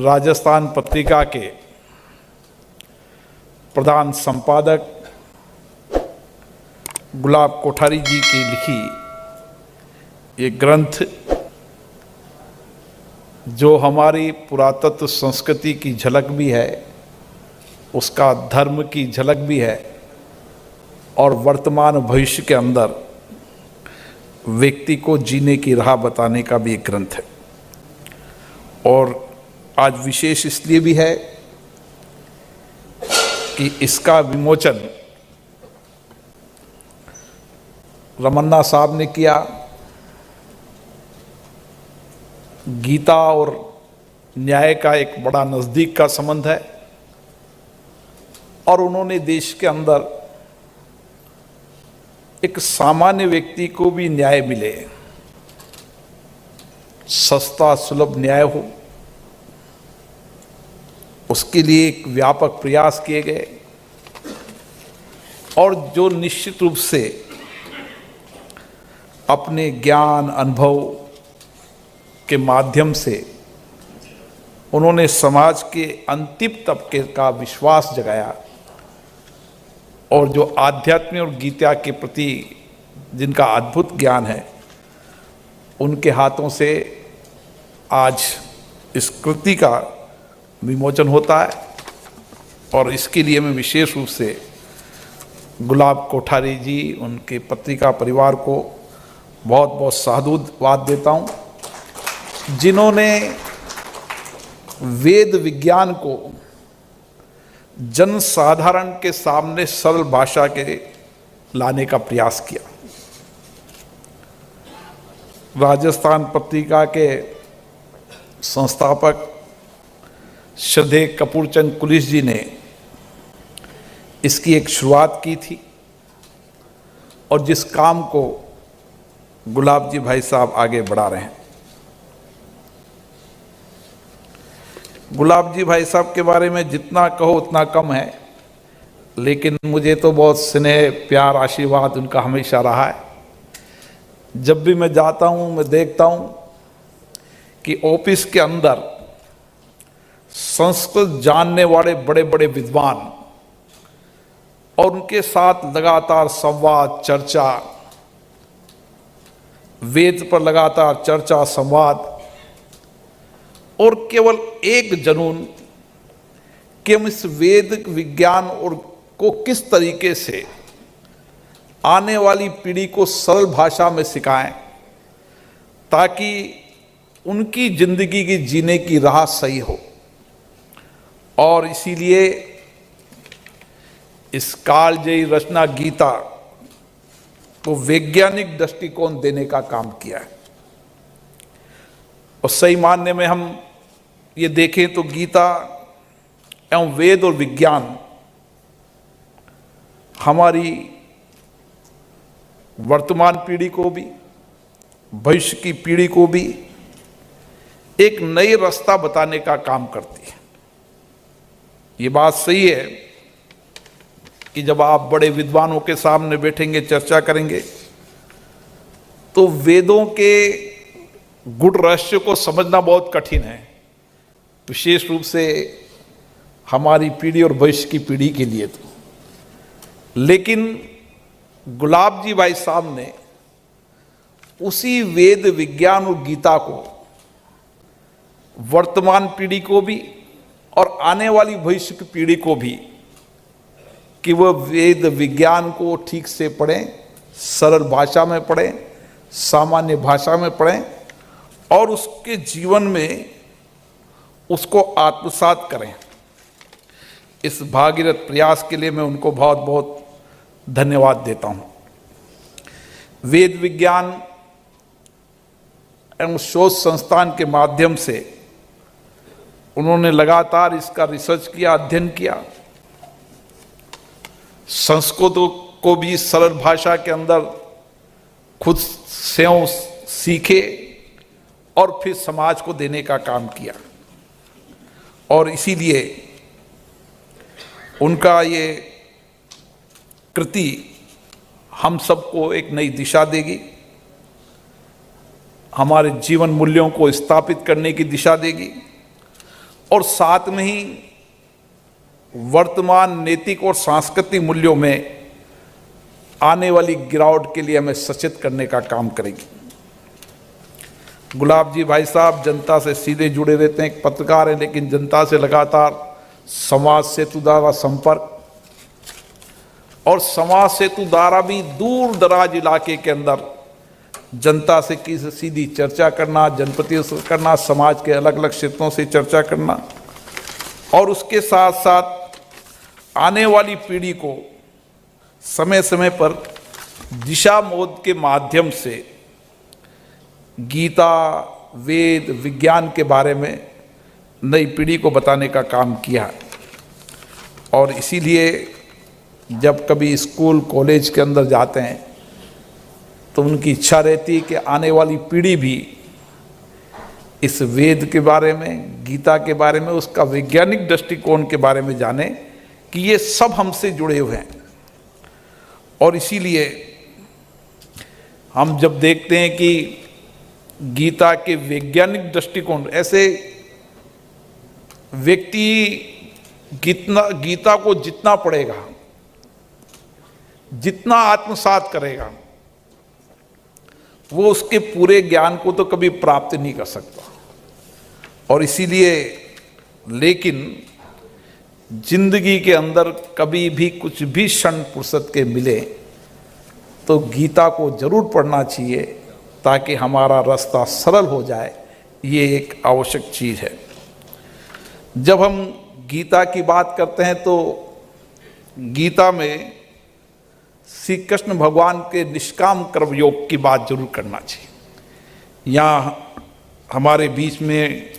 राजस्थान पत्रिका के प्रधान संपादक गुलाब कोठारी जी की लिखी ये ग्रंथ, जो हमारी पुरातत्व संस्कृति की झलक भी है, उसका धर्म की झलक भी है और वर्तमान भविष्य के अंदर व्यक्ति को जीने की राह बताने का भी एक ग्रंथ है। और आज विशेष इसलिए भी है कि इसका विमोचन रमन्ना साहब ने किया। गीता और न्याय का एक बड़ा नज़दीक का संबंध है और उन्होंने देश के अंदर एक सामान्य व्यक्ति को भी न्याय मिले, सस्ता सुलभ न्याय हो, उसके लिए एक व्यापक प्रयास किए गए। और जो निश्चित रूप से अपने ज्ञान अनुभव के माध्यम से उन्होंने समाज के अंतिम तबके का विश्वास जगाया और जो आध्यात्म और गीता के प्रति जिनका अद्भुत ज्ञान है, उनके हाथों से आज इस कृति का विमोचन होता है। और इसके लिए मैं विशेष रूप से गुलाब कोठारी जी, उनके पत्रिका परिवार को बहुत बहुत साधुवाद देता हूँ, जिन्होंने वेद विज्ञान को जन साधारण के सामने सरल भाषा के लाने का प्रयास किया। राजस्थान पत्रिका के संस्थापक श्रद्धेय कपूरचंद कुलिस जी ने इसकी एक शुरुआत की थी और जिस काम को गुलाब जी भाई साहब आगे बढ़ा रहे हैं। गुलाब जी भाई साहब के बारे में जितना कहो उतना कम है, लेकिन मुझे तो बहुत स्नेह प्यार आशीर्वाद उनका हमेशा रहा है। जब भी मैं जाता हूँ मैं देखता हूँ कि ऑफिस के अंदर संस्कृत जानने वाले बड़े बड़े विद्वान और उनके साथ लगातार संवाद चर्चा, वेद पर लगातार चर्चा संवाद, और केवल एक जुनून कि हम इस वेद विज्ञान और को किस तरीके से आने वाली पीढ़ी को सरल भाषा में सिखाएं ताकि उनकी जिंदगी की जीने की राह सही हो। और इसीलिए इस कालजयी रचना गीता को वैज्ञानिक दृष्टिकोण देने का काम किया है। और सही मानने में हम ये देखें तो गीता एवं वेद और विज्ञान हमारी वर्तमान पीढ़ी को भी भविष्य की पीढ़ी को भी एक नई रास्ता बताने का काम करती है। ये बात सही है कि जब आप बड़े विद्वानों के सामने बैठेंगे, चर्चा करेंगे, तो वेदों के गुढ़ रहस्य को समझना बहुत कठिन है, विशेष रूप से हमारी पीढ़ी और भविष्य की पीढ़ी के लिए। तो लेकिन गुलाब जी भाई साहब ने उसी वेद विज्ञान और गीता को वर्तमान पीढ़ी को भी और आने वाली भविष्य की पीढ़ी को भी कि वह वेद विज्ञान को ठीक से पढ़ें, सरल भाषा में पढ़ें, सामान्य भाषा में पढ़ें और उसके जीवन में उसको आत्मसात करें। इस भागीरथ प्रयास के लिए मैं उनको बहुत बहुत धन्यवाद देता हूँ। वेद विज्ञान एवं शोध संस्थान के माध्यम से उन्होंने लगातार इसका रिसर्च किया, अध्ययन किया। संस्कृत को भी सरल भाषा के अंदर खुद से सीखे और फिर समाज को देने का काम किया। और इसीलिए उनका ये कृति हम सबको एक नई दिशा देगी, हमारे जीवन मूल्यों को स्थापित करने की दिशा देगी और साथ में ही वर्तमान नैतिक और सांस्कृतिक मूल्यों में आने वाली गिरावट के लिए हमें सचेत करने का काम करेगी। गुलाब जी भाई साहब जनता से सीधे जुड़े रहते हैं, एक पत्रकार हैं, लेकिन जनता से लगातार समाज सेतु द्वारा संपर्क, और समाज सेतु द्वारा भी दूर दराज इलाके के अंदर जनता से किसी सीधी चर्चा करना, जनप्रतिनिधियों से करना, समाज के अलग अलग क्षेत्रों से चर्चा करना, और उसके साथ साथ आने वाली पीढ़ी को समय समय पर दिशा बोध के माध्यम से गीता, वेद, विज्ञान के बारे में नई पीढ़ी को बताने का काम किया। और इसीलिए जब कभी स्कूल कॉलेज के अंदर जाते हैं तो उनकी इच्छा रहती है कि आने वाली पीढ़ी भी इस वेद के बारे में, गीता के बारे में, उसका वैज्ञानिक दृष्टिकोण के बारे में जाने कि ये सब हमसे जुड़े हुए हैं। और इसीलिए हम जब देखते हैं कि गीता के वैज्ञानिक दृष्टिकोण, ऐसे व्यक्ति गीता को जितना पढ़ेगा, जितना आत्मसात करेगा, वो उसके पूरे ज्ञान को तो कभी प्राप्त नहीं कर सकता। और इसीलिए लेकिन जिंदगी के अंदर कभी भी कुछ भी क्षण फुर्सत के मिले तो गीता को जरूर पढ़ना चाहिए ताकि हमारा रास्ता सरल हो जाए। ये एक आवश्यक चीज़ है। जब हम गीता की बात करते हैं तो गीता में श्री कृष्ण भगवान के निष्काम कर्म योग की बात जरूर करना चाहिए। यहाँ हमारे बीच में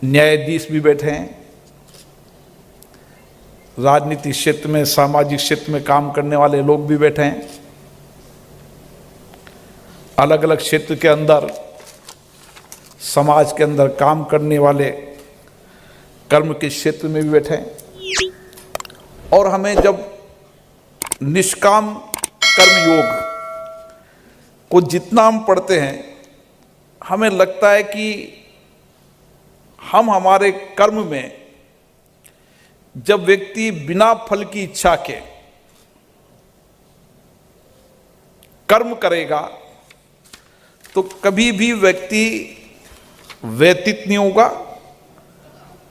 न्यायाधीश भी बैठे हैं, राजनीतिक क्षेत्र में, सामाजिक क्षेत्र में काम करने वाले लोग भी बैठे हैं, अलग अलग क्षेत्र के अंदर समाज के अंदर काम करने वाले कर्म के क्षेत्र में भी बैठे हैं। और हमें जब निष्काम कर्म योग को जितना हम पढ़ते हैं, हमें लगता है कि हम हमारे कर्म में जब व्यक्ति बिना फल की इच्छा के कर्म करेगा तो कभी भी व्यक्ति व्यतीत नहीं होगा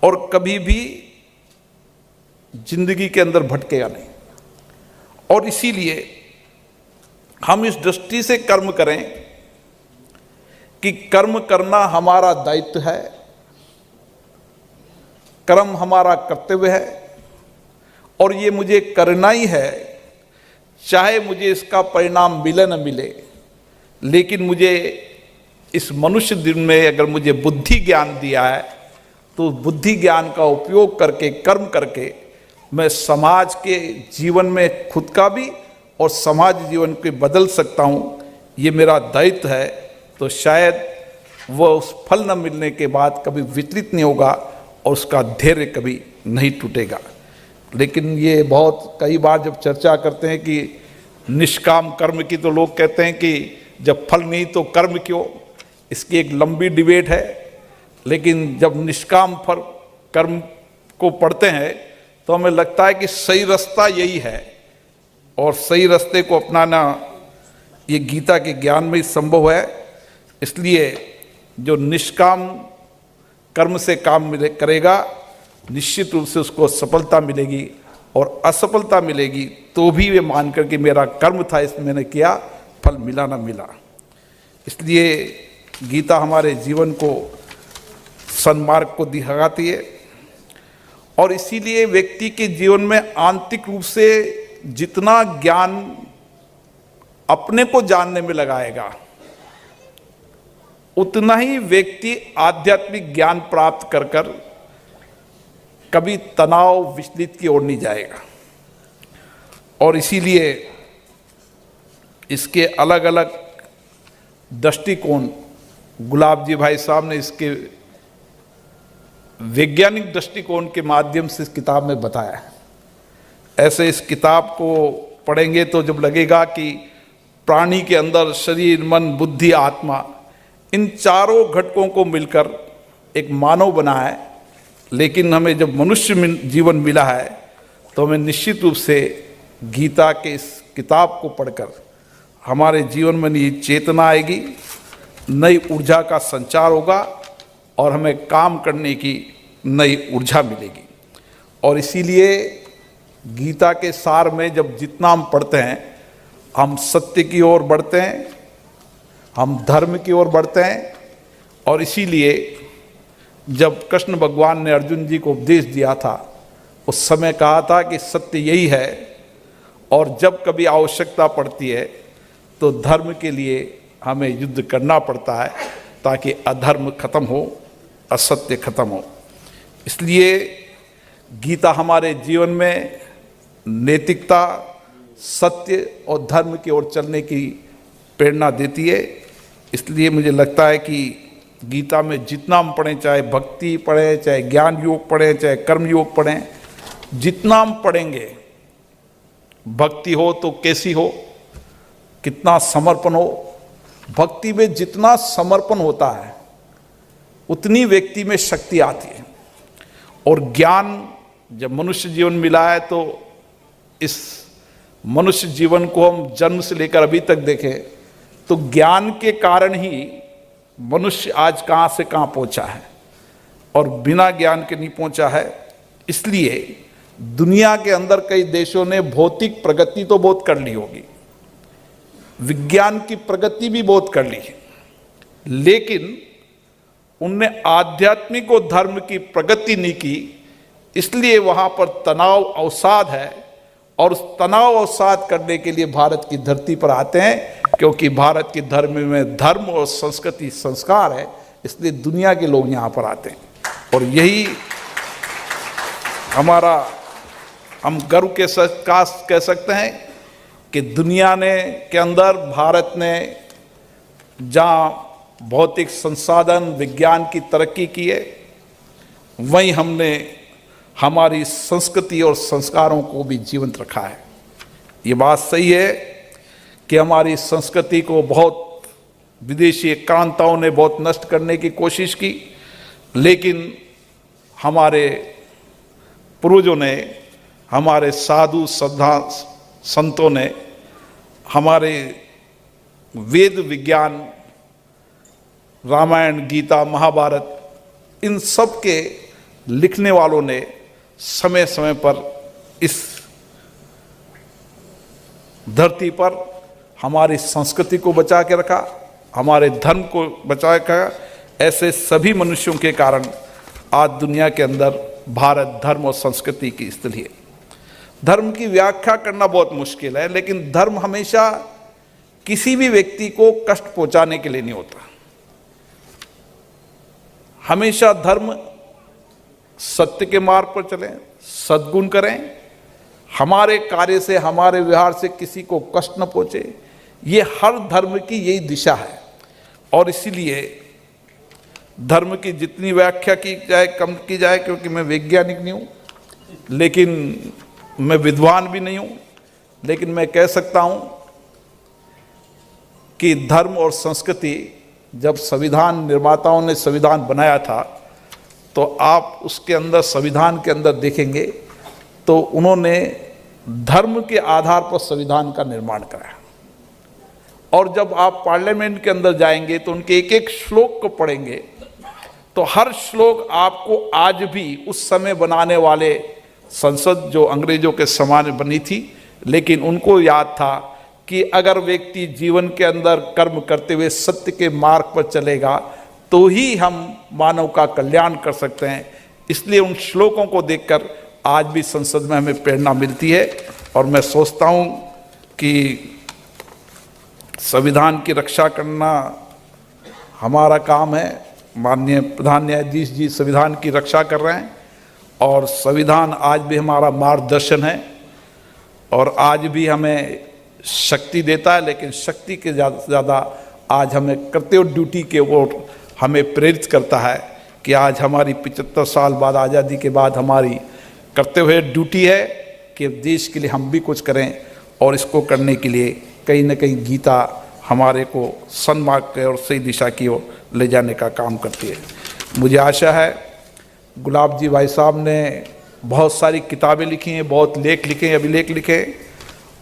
और कभी भी जिंदगी के अंदर भटकेगा नहीं। और इसीलिए हम इस दृष्टि से कर्म करें कि कर्म करना हमारा दायित्व है, कर्म हमारा कर्तव्य है, और ये मुझे करना ही है, चाहे मुझे इसका परिणाम मिले न मिले। लेकिन मुझे इस मनुष्य दिन में अगर मुझे बुद्धि ज्ञान दिया है तो बुद्धि ज्ञान का उपयोग करके, कर्म करके मैं समाज के जीवन में खुद का भी और समाज जीवन को बदल सकता हूँ। ये मेरा दायित्व है। तो शायद वह उस फल न मिलने के बाद कभी विचलित नहीं होगा और उसका धैर्य कभी नहीं टूटेगा। लेकिन ये बहुत कई बार जब चर्चा करते हैं कि निष्काम कर्म की, तो लोग कहते हैं कि जब फल नहीं तो कर्म क्यों। इसकी एक लंबी डिबेट है। लेकिन जब निष्काम फल कर्म को पढ़ते हैं तो हमें लगता है कि सही रास्ता यही है, और सही रास्ते को अपनाना ये गीता के ज्ञान में ही संभव है। इसलिए जो निष्काम कर्म से काम करेगा निश्चित रूप से उसको सफलता मिलेगी, और असफलता मिलेगी तो भी वे मान कर कि मेरा कर्म था, इसमें मैंने किया, फल मिला ना मिला। इसलिए गीता हमारे जीवन को सन्मार्ग को दिखाती है। और इसीलिए व्यक्ति के जीवन में आंतरिक रूप से जितना ज्ञान अपने को जानने में लगाएगा उतना ही व्यक्ति आध्यात्मिक ज्ञान प्राप्त कर कर कभी तनाव विचलित की ओर नहीं जाएगा। और इसीलिए इसके अलग अलग दृष्टिकोण गुलाब जी भाई साहब ने इसके वैज्ञानिक दृष्टिकोण के माध्यम से इस किताब में बताया है। ऐसे इस किताब को पढ़ेंगे तो जब लगेगा कि प्राणी के अंदर शरीर, मन, बुद्धि, आत्मा, इन चारों घटकों को मिलकर एक मानव बना है, लेकिन हमें जब मनुष्य जीवन मिला है तो हमें निश्चित रूप से गीता के इस किताब को पढ़कर हमारे जीवन में नई चेतना आएगी, नई ऊर्जा का संचार होगा और हमें काम करने की नई ऊर्जा मिलेगी। और इसीलिए गीता के सार में जब जितना हम पढ़ते हैं, हम सत्य की ओर बढ़ते हैं, हम धर्म की ओर बढ़ते हैं। और इसीलिए जब कृष्ण भगवान ने अर्जुन जी को उपदेश दिया था, उस समय कहा था कि सत्य यही है और जब कभी आवश्यकता पड़ती है तो धर्म के लिए हमें युद्ध करना पड़ता है ताकि अधर्म खत्म हो, असत्य खत्म हो। इसलिए गीता हमारे जीवन में नैतिकता, सत्य और धर्म की ओर चलने की प्रेरणा देती है। इसलिए मुझे लगता है कि गीता में जितना हम पढ़ें, चाहे भक्ति पढ़ें, चाहे ज्ञान योग पढ़ें, चाहे कर्म योग पढ़ें, जितना हम पढ़ेंगे, भक्ति हो तो कैसी हो, कितना समर्पण हो, भक्ति में जितना समर्पण होता है उतनी व्यक्ति में शक्ति आती है। और ज्ञान जब मनुष्य जीवन मिला है तो इस मनुष्य जीवन को हम जन्म से लेकर अभी तक देखें तो ज्ञान के कारण ही मनुष्य आज कहाँ से कहाँ पहुँचा है और बिना ज्ञान के नहीं पहुँचा है। इसलिए दुनिया के अंदर कई देशों ने भौतिक प्रगति तो बहुत कर ली होगी, विज्ञान की प्रगति भी बहुत कर ली है, लेकिन उनने आध्यात्मिक और धर्म की प्रगति नहीं की। इसलिए वहाँ पर तनाव अवसाद है और उस तनाव अवसाद करने के लिए भारत की धरती पर आते हैं, क्योंकि भारत की धर्म में धर्म और संस्कृति संस्कार है। इसलिए दुनिया के लोग यहाँ पर आते हैं और यही हमारा, हम गर्व के साथ कह सकते हैं कि दुनिया ने के अंदर भारत ने जहाँ भौतिक संसाधन विज्ञान की तरक्की की है, वहीं हमने हमारी संस्कृति और संस्कारों को भी जीवंत रखा है। ये बात सही है कि हमारी संस्कृति को बहुत विदेशी आक्रांताओं ने बहुत नष्ट करने की कोशिश की, लेकिन हमारे पूर्वजों ने, हमारे साधु संतों ने, हमारे वेद विज्ञान, रामायण, गीता, महाभारत, इन सब के लिखने वालों ने समय समय पर इस धरती पर हमारी संस्कृति को बचा के रखा, हमारे धर्म को बचा के रखा। ऐसे सभी मनुष्यों के कारण आज दुनिया के अंदर भारत धर्म और संस्कृति की स्थिति है। धर्म की व्याख्या करना बहुत मुश्किल है, लेकिन धर्म हमेशा किसी भी व्यक्ति को कष्ट पहुंचाने के लिए नहीं होता। हमेशा धर्म सत्य के मार्ग पर चलें, सद्गुण करें, हमारे कार्य से, हमारे व्यवहार से किसी को कष्ट न पहुंचे, ये हर धर्म की यही दिशा है। और इसीलिए धर्म की जितनी व्याख्या की जाए कम की जाए, क्योंकि मैं वैज्ञानिक नहीं हूँ, लेकिन मैं विद्वान भी नहीं हूँ, लेकिन मैं कह सकता हूँ कि धर्म और संस्कृति, जब संविधान निर्माताओं ने संविधान बनाया था तो आप उसके अंदर, संविधान के अंदर देखेंगे तो उन्होंने धर्म के आधार पर संविधान का निर्माण कराया। और जब आप पार्लियामेंट के अंदर जाएंगे तो उनके एक एक श्लोक को पढ़ेंगे तो हर श्लोक आपको आज भी उस समय बनाने वाले, संसद जो अंग्रेजों के समान बनी थी, लेकिन उनको याद था कि अगर व्यक्ति जीवन के अंदर कर्म करते हुए सत्य के मार्ग पर चलेगा तो ही हम मानव का कल्याण कर सकते हैं। इसलिए उन श्लोकों को देखकर आज भी संसद में हमें प्रेरणा मिलती है। और मैं सोचता हूँ कि संविधान की रक्षा करना हमारा काम है। माननीय प्रधान न्यायाधीश जी संविधान की रक्षा कर रहे हैं और संविधान आज भी हमारा मार्गदर्शन है और आज भी हमें शक्ति देता है, लेकिन शक्ति के ज़्यादा से ज़्यादा आज हमें कर्तव्य ड्यूटी के ओर हमें प्रेरित करता है कि आज हमारी 75 साल बाद, आज़ादी के बाद, हमारी कर्तव्य ड्यूटी है कि देश के लिए हम भी कुछ करें। और इसको करने के लिए कहीं ना कहीं गीता हमारे को सन्मार्ग की और सही दिशा की ओर ले जाने का काम करती है। मुझे आशा है गुलाब जी भाई साहब ने बहुत सारी किताबें लिखी हैं, बहुत लेख लिखे हैं, अभिलेख लिखे हैं,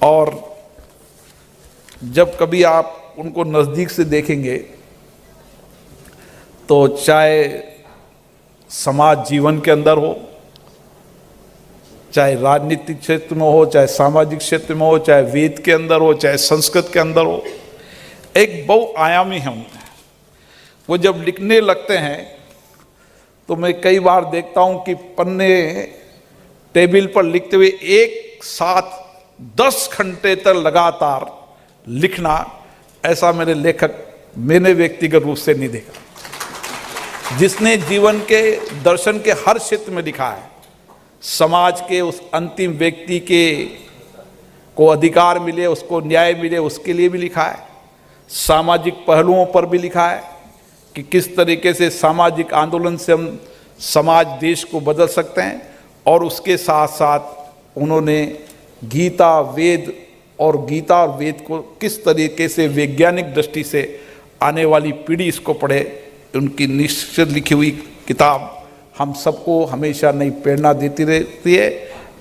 और जब कभी आप उनको नज़दीक से देखेंगे तो चाहे समाज जीवन के अंदर हो, चाहे राजनीतिक क्षेत्र में हो, चाहे सामाजिक क्षेत्र में हो, चाहे वेद के अंदर हो, चाहे संस्कृत के अंदर हो, एक बहुआयामी है उनमें। वो जब लिखने लगते हैं तो मैं कई बार देखता हूं कि पन्ने टेबल पर लिखते हुए एक साथ 10 घंटे तक लगातार लिखना, ऐसा मैंने व्यक्तिगत रूप से नहीं देखा। जिसने जीवन के दर्शन के हर क्षेत्र में लिखा है, समाज के उस अंतिम व्यक्ति को अधिकार मिले, उसको न्याय मिले, उसके लिए भी लिखा है। सामाजिक पहलुओं पर भी लिखा है कि किस तरीके से सामाजिक आंदोलन से हम समाज देश को बदल सकते हैं, और उसके साथ साथ उन्होंने गीता और वेद को किस तरीके से वैज्ञानिक दृष्टि से आने वाली पीढ़ी इसको पढ़े, उनकी निश्चित लिखी हुई किताब हम सबको हमेशा नई प्रेरणा देती रहती है।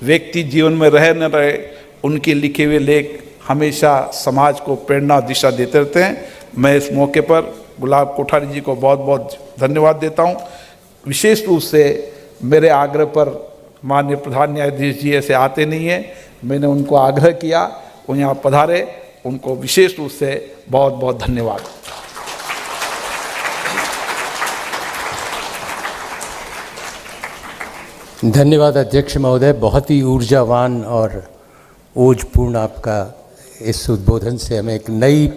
व्यक्ति जीवन में रहे न रहे, उनके लिखे हुए लेख हमेशा समाज को प्रेरणा दिशा देते रहते हैं। मैं इस मौके पर गुलाब कोठारी जी को बहुत बहुत धन्यवाद देता हूं। विशेष रूप से मेरे आग्रह पर माननीय प्रधान न्यायाधीश जी ऐसे आते नहीं हैं, मैंने उनको आग्रह किया, वो यहाँ पधारे, उनको विशेष रूप से बहुत बहुत धन्यवाद। धन्यवाद अध्यक्ष महोदय, बहुत ही ऊर्जावान और ओजपूर्ण आपका इस उद्बोधन से हमें एक नई